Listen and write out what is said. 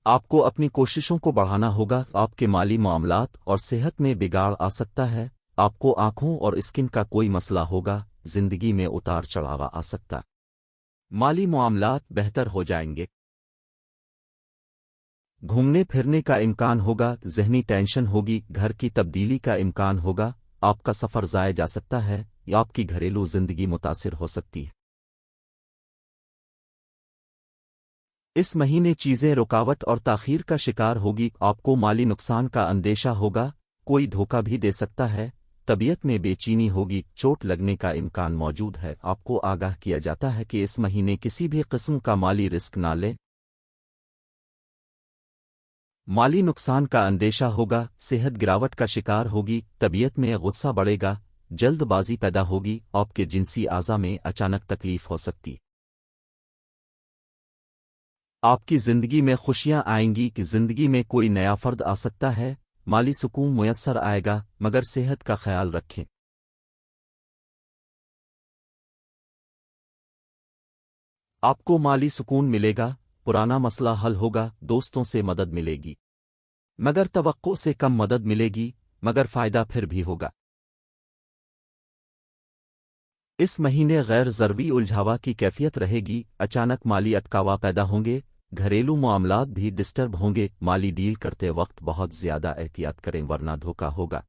آپ کو اپنی کوششوں کو بڑھانا ہوگا، آپ کے مالی معاملات اور صحت میں بگاڑ آ سکتا ہے، آپ کو آنکھوں اور اسکن کا کوئی مسئلہ ہوگا، زندگی میں اتار چڑھاوا آ سکتا، مالی معاملات بہتر ہو جائیں گے، گھومنے پھرنے کا امکان ہوگا، ذہنی ٹینشن ہوگی، گھر کی تبدیلی کا امکان ہوگا، آپ کا سفر ضائع جا سکتا ہے یا آپ کی گھریلو زندگی متاثر ہو سکتی ہے۔ اس مہینے چیزیں رکاوٹ اور تاخیر کا شکار ہوگی، آپ کو مالی نقصان کا اندیشہ ہوگا، کوئی دھوکہ بھی دے سکتا ہے، طبیعت میں بے چینی ہوگی، چوٹ لگنے کا امکان موجود ہے، آپ کو آگاہ کیا جاتا ہے کہ اس مہینے کسی بھی قسم کا مالی رسک نہ لیں، مالی نقصان کا اندیشہ ہوگا، صحت گراوٹ کا شکار ہوگی، طبیعت میں غصہ بڑھے گا، جلد بازی پیدا ہوگی، آپ کے جنسی اعضاء میں اچانک تکلیف ہو سکتی، آپ کی زندگی میں خوشیاں آئیں گی کہ زندگی میں کوئی نیا فرد آ سکتا ہے، مالی سکون میسر آئے گا، مگر صحت کا خیال رکھیں، آپ کو مالی سکون ملے گا، پرانا مسئلہ حل ہوگا، دوستوں سے مدد ملے گی، مگر توقع سے کم مدد ملے گی، مگر فائدہ پھر بھی ہوگا۔ اس مہینے غیر ضروری الجھاوا کی کیفیت رہے گی، اچانک مالی اٹکاوا پیدا ہوں گے، گھریلو معاملات بھی ڈسٹرب ہوں گے، مالی ڈیل کرتے وقت بہت زیادہ احتیاط کریں ورنہ دھوکہ ہوگا۔